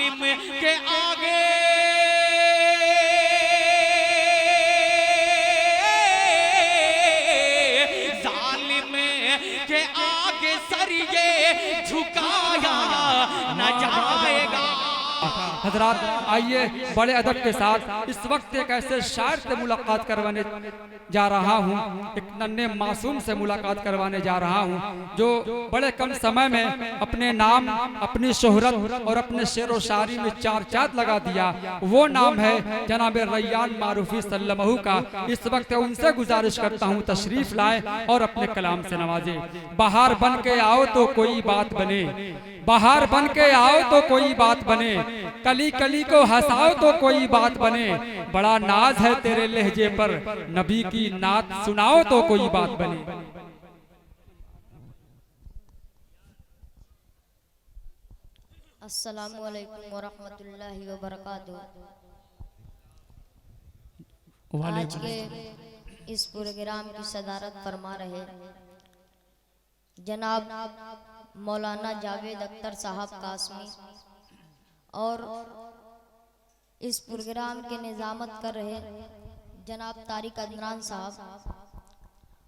जालिम के आगे सर ये झुकाया न जाएगा। हजरात आइए बड़े अदब के साथ इस वक्त एक ऐसे शायर से मुलाकात करवाने जा रहा हूँ, एक नन्हे मासूम से मुलाकात करवाने जा रहा हूँ जो बड़े कम समय में अपने नाम, अपनी शोहरत और अपने शेर व शायरी में चार चांद लगा दिया। वो नाम है जनाब रैयान मारूफी सल्लमहू का। इस वक्त उनसे गुजारिश करता हूँ तशरीफ लाए और अपने कलाम से नवाजे। बाहर बन के आओ तो कोई बात बने, बाहर बन के आओ तो कोई बात बने, कली कली को हंसाओ तो कोई बात बने, बड़ा नाज है तेरे लहजे पर, नबी की नात सुनाओ तो कोई बात बने। अस्सलामु अलैकुम वरहमतुल्लाहि वबरकातुहू। आज के इस प्रोग्राम की सदारत फरमा रहे जनाब मौलाना जावेद अख्तर साहब कासमी और इस प्रोग्राम के निजामत कर रहे जनाब तारिक अदनान साहब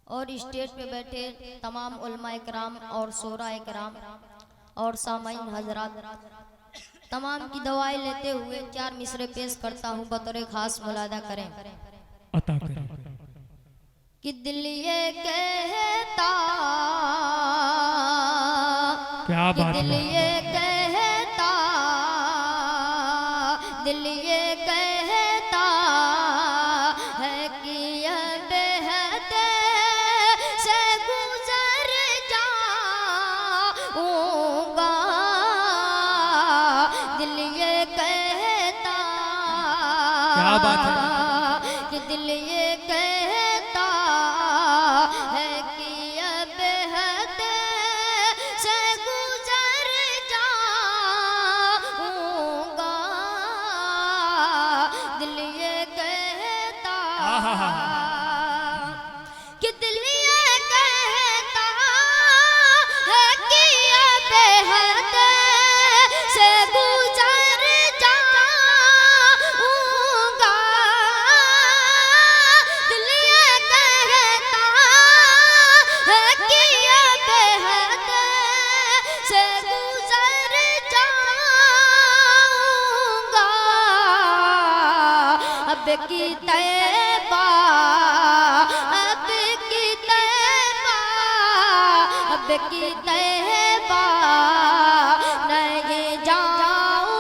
और स्टेज पे बैठे तमाम उलमा इकराम और शोरा इकराम और सामाईन हजरात, तमाम की दवाएं लेते हुए चार मिसरे पेश करता हूँ बतौर खास मुलादा करें अता करें। कि दिल ये कहता, क्या बात दिल है, ये कहता, दिल ये कहता है कि यह बेहद से गुजर जाऊंगा। दिल ये कहता, क्या बात है, कि दिल ये कहता है कि यह बेहद से गुजर जाऊंगा। दिल ये कहता, कि दिल ये कहता है कि यह बेहद से गुजर जाऊंगा। दिल ये कहता है कि यह बेहद से गुजर जाऊंगा। अब की तैबा, अब की तैबा, अब की तैबा नहीं जाऊंगा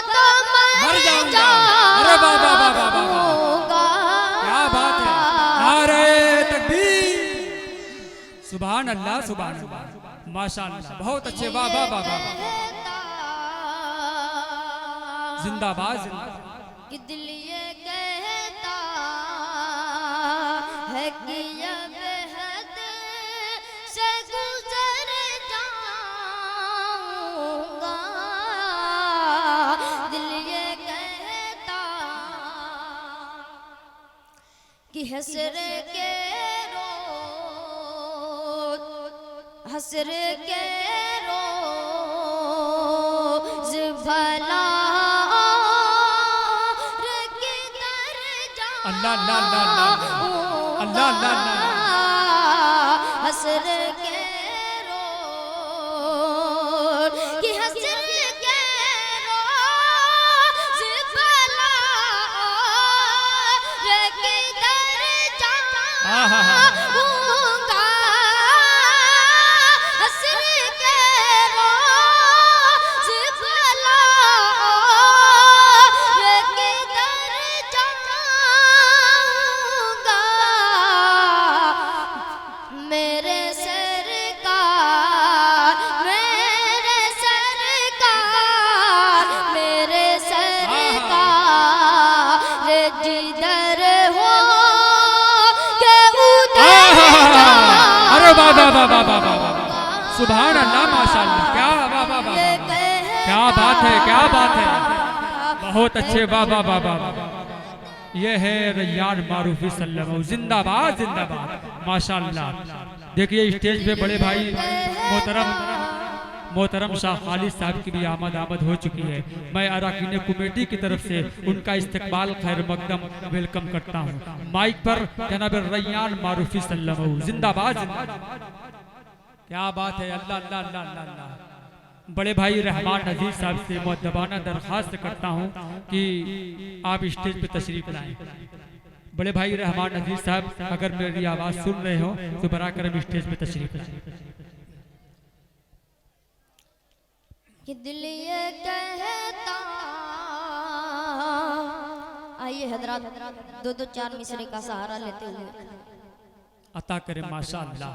तो मर जाऊंगा। अरे वाह वाह वाह वाह वाह वाह, जाऊंगा। क्या बात है, नारे तकबीर, सुभान अल्लाह सुभान अल्लाह, माशाअल्लाह, बहुत अच्छे, वाह वाह वाह वाह, जिंदाबाद जिंदाबाद। कि दिल ये कहता है कि यह बेहद से गुजर जाऊंगा। दिल ये कहता कि हसरे के रोज, हसरे के रोज भला अल्लाह अल्लाह अल्लाह अल्लाह अल्लाह अल्लाह, हसर के रोज, कि हसर के रोज भला रे किधर जाऊंगा। हसर के रोज भला रे किधर जाऊंगा। मेरे सरकार, मेरे सरकार, मेरे सरकार जिधर हो के उधर जाऊंगा। अरे वाह वाह वाह वाह वाह वाह, सुभान अल्लाह, माशाअल्लाह, क्या वाह वाह वाह, क्या बात है, क्या बात है, बहुत अच्छे, वाह वाह वाह वाह। ये है रैयान मारूफी सल्लल्लाहु, जिंदाबाद जिंदाबाद, माशाअल्लाह। देखिए स्टेज पे बड़े भाई मोहतरम मोहतरम शाह खालिद साहब की भी आमद हो चुकी है। मैं अरकान कमेटी की तरफ से उनका इस्तकबाल खैर मकदम वेलकम करता हूँ। माइक पर जनाब रैयान मारूफी सल्लल्लाहु जिंदाबाद। क्या बात है, अल्लाह अल्लाह अल्लाह अल्लाह अल्लाह। बड़े भाई रहमान नजीर साहब से मुअद्दबाना दरख्वास्त करता हूँ कि आप स्टेज पे तशरीफ लाएं। बड़े भाई रहमान नजीर साहब अगर मेरी आवाज़ सुन रहे हो तो बरा करम स्टेज पे तशरीफ लाएं। कि दिल ये कहता, आइए हजरात दो दो चार मिसरे का सहारा लेते हुए अता करे माशाअल्लाह।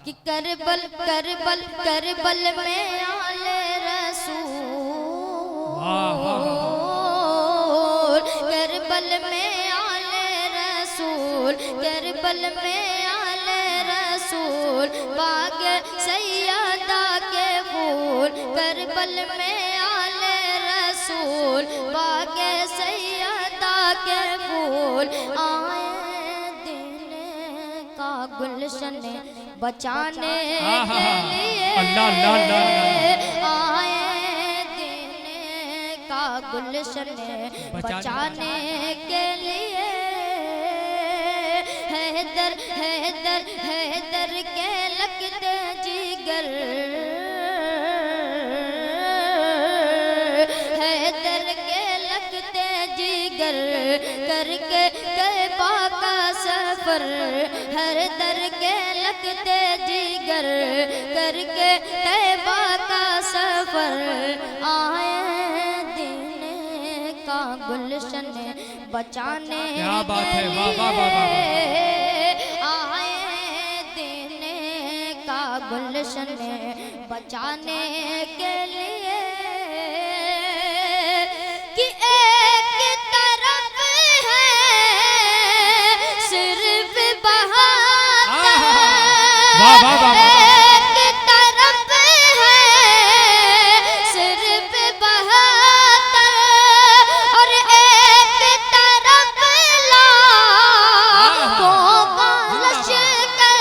कि करबल करबल करबल में आले रसूल, करबल में आले रसूल, करबल में आले रसूल, बाग सैयदा के फूल, करबल में आले रसूल, बाग सैयदा के फूल, आए दिन का गुलशन बचाने के लिए, आए दिन का गुलशन बचाने के लिए, हैदर हैदर हैदर के लगते जिगर, हैदर के लगते जिगर, करके तैबा का सफर, हैदर के लगते जिगर, करके तैबा का सफर, आए दिन का गुलशन बचाने के लिए, आए दिन का गुलशन बचाने के लिए, कि एक तरफ है सिर्फ बहाता, एक तरफ है सिर्फ बहाता, और एक तरफ लाखों का लश्कर,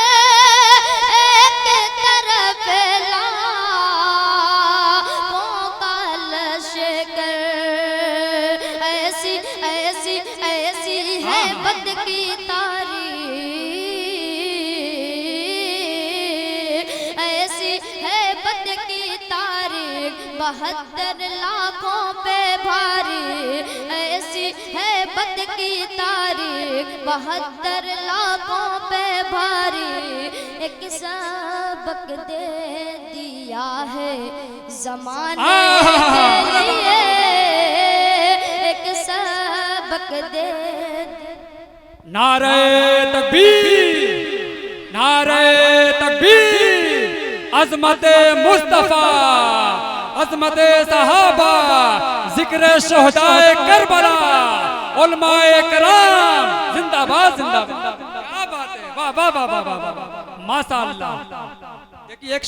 एक तरफ लाखों का लश्कर, ऐसी ऐसी ऐसी है बद की तारीख, ऐसी है बद की तारीख, 72 लाखों पे भारी, ऐसी है बद की तारीख, 72 लाखों पे भारी, एक सबक दे दिया है ज़माने के लिए, एक सबक दे। नारे तकबीर, नारे तकबीर, अज़मत मुस्तफ़ा, अज़मत सहाबा, जिक्र शुहदाए करबला, उलमाए कराम जिंदाबाद जिंदाबाद। क्या बात है, वाह वाह वाह वाह वाह वाह, माशाअल्लाह। देखिए एक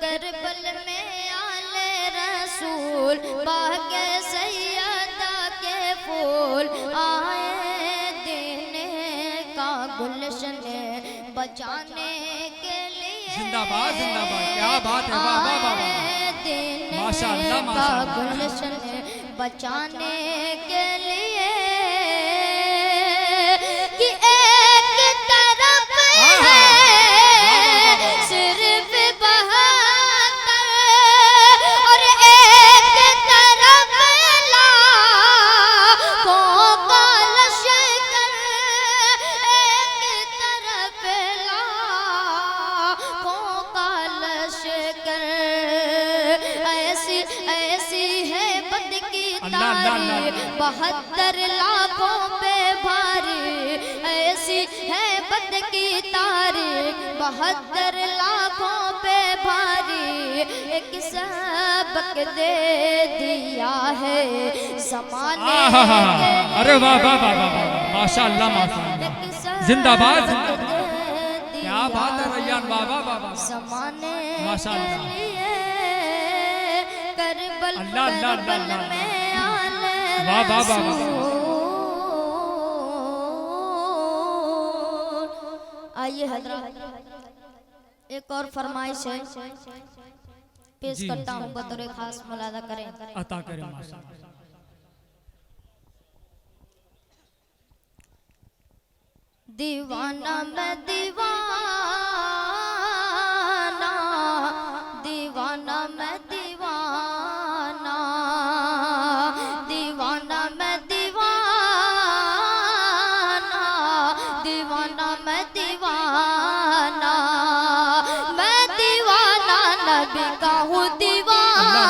करबल में आले रसूल, बाग सैयदा के फूल, आए दिन का गुलशन बचाने के लिए, जिंदाबाद जिंदाबाद। क्या बात है, वाह वाह वाह वाह, माशाअल्लाह का माशाअल्लाह। गुलशन बचाने के लिए, कि एक तरफ है सिर्फ बहाता, और एक तरफ लाखों का लश्कर, एक तरफ लाखों का लश्कर, ऐसी ऐसी है बद की तारीख, 72 लाखों पे भारी, ऐसी है बद की तारीख, 72 लाखों पे भारी, एक सबक दे दिया है ज़माने के लिए, अरे वाह वाह वाह वाह वाह, माशाअल्लाह माशाअल्लाह, जिंदाबाद जिंदाबाद। क्या बात है रैयान, वाह वाह वाह वाह, ज़माने माशाअल्लाह। के लिए, करबल अल्लाह अल्लाह अल्लाह करबल अल्लाह, में आले वाह वाह वाह वाह। रसूल। आइए हजरत एक और फरमाइश है पेश जी। करता हूँ, बतौर खास मुलादा करें। अता करें माशाअल्लाह। दीवाना मैं दीवाना, दीवाना मैं दीवाना, दीवाना मैं दीवाना, दीवाना मैं दीवाना, मैं दीवाना नबी का हूँ दीवाना,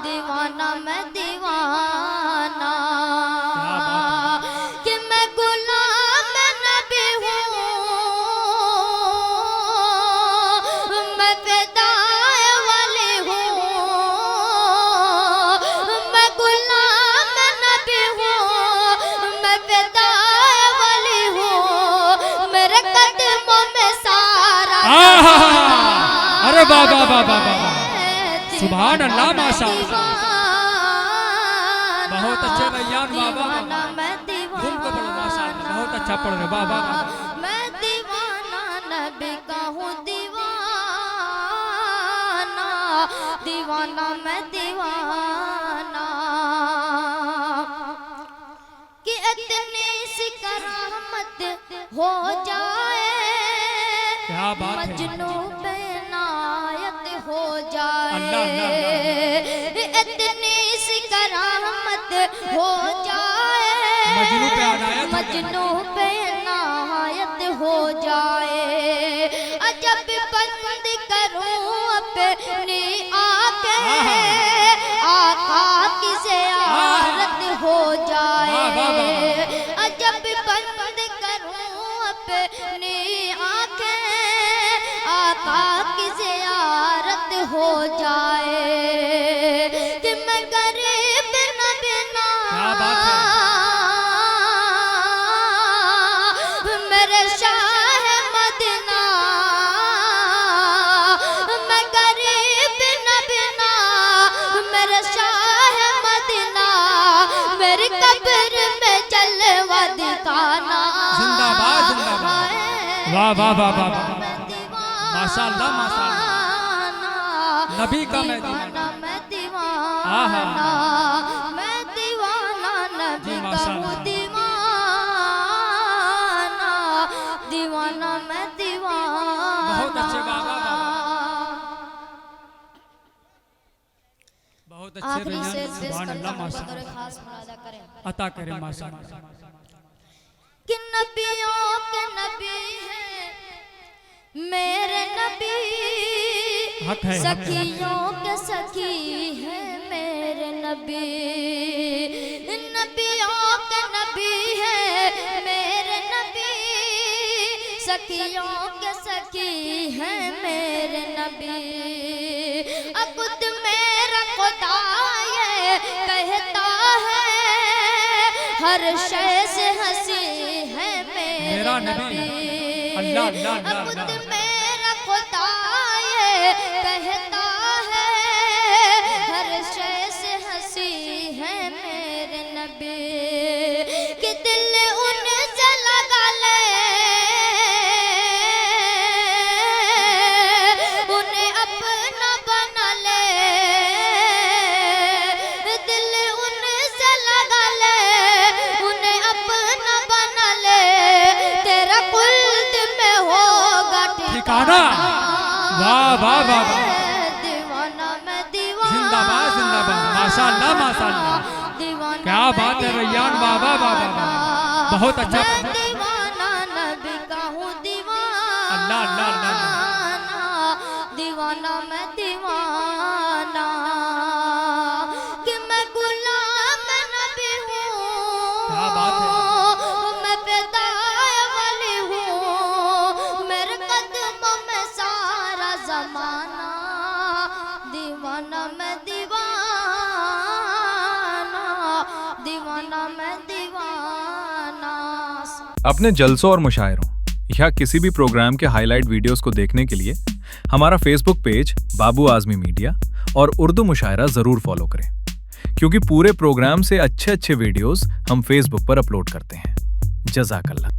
दीवाना मैं दीवाना, कि मैं गुलाम नबी हूँ, मैं फिदाए वाली हूँ, मैं गुलाम नबी हूँ, मैं फिदाए वाली हूँ, मेरे कदमों में सारा अरे वाह वाह वाह वाह वाह, सुभान अल्लाह माशाअल्लाह, बहुत अच्छे बयान, वाह वाह वाह, घूम को पढ़ो माशाअल्लाह, बहुत अच्छा पढ़ रहे, वाह वाह वाह। मैं दीवाना नबी का हूँ दीवाना, दीवाना मैं दीवाना, कि इतनी सी करामत हो जाए, क्या बात है। मजनू पे नायत हो जाए, अल्लाह, अल्लाह, इतनी सी करामत हो जाए, मजनू पे अनायत हो जाए। मजनू पे नायत हो जाए, अजब बंद करूं अपनी आंखें, आका की ज़ियारत हो जाए, अजब बंद करूं अपनी आंखें, आका की ज़ियारत हो जाए, कि मैं गरीब न बिना, क्या बात है। मेरे शाह मदीना, मैं गरीब न बिना, मेरे शाह मदीना, मेरी कब्र में जलवा दिखाना, जिंदाबाद जिंदाबाद, वाह वाह वाह वाह वाह, माशाअल्लाह माशाअल्लाह, नबी का मैं दीवाना, मैं दीवाना, आहा। मैं दीवाना नबी जी, का हूँ माशाअल्लाह। दीवाना, दीवाना मैं दीवाना, बहुत अच्छे, वाह वाह वाह, बहुत अच्छे आखिरी बयान, शेर पेश सुभान करता अल्लाह हूँ, माशाअल्लाह, बतौर खास मुलादा करें। अता करें माशाअल्लाह। कि नबियों के नबी हैं मेरे नबी, हक है, हक है। सखियों के सखी हैं मेरे नबी, नबियों के नबी हैं मेरे नबी, सखियों के सखी हैं मेरे नबी, खुद मेरा खुदा ये कहता है, हर शय से हंसी है मेरा नबी, अल्लाह अल्लाह अल्लाह खुद अल्लाह। मेरा खुदा ये कहता है, हर शय से हंसी है मेरे नबी, कि दिल उनसे लगा ले, उन्हें अपना बना ले, दिल उनसे लगा ले, उन्हें अपना बना ले, तेरा कुल्द में होगा ठिकाना, वाह वाह वाह वाह, दीवाना मैं दीवाना, जिंदाबाद जिंदाबाद, माशाअल्लाह माशाअल्लाह, दीवाना क्या बात है रैयान, वाह वाह वाह वाह, बहुत अच्छा। मैं दीवाना नबी का हूँ दीवाना, अल्लाह अल्लाह अल्लाह, दीवाना मैं दीवाना, कि मैं गुलाम नबी हूँ, क्या बात है। मैं फिदाए वाली हूँ, मेरे कदमों में सारा जमाना, दीवाना मैं दीवाना, दीवाना मैं दीवाना। अपने जलसों और मुशायरों या किसी भी प्रोग्राम के हाईलाइट वीडियोस को देखने के लिए हमारा फेसबुक पेज बाबू आजमी मीडिया और उर्दू मुशायरा जरूर फॉलो करें, क्योंकि पूरे प्रोग्राम से अच्छे वीडियोस हम फेसबुक पर अपलोड करते हैं। जज़ाकल्लाह।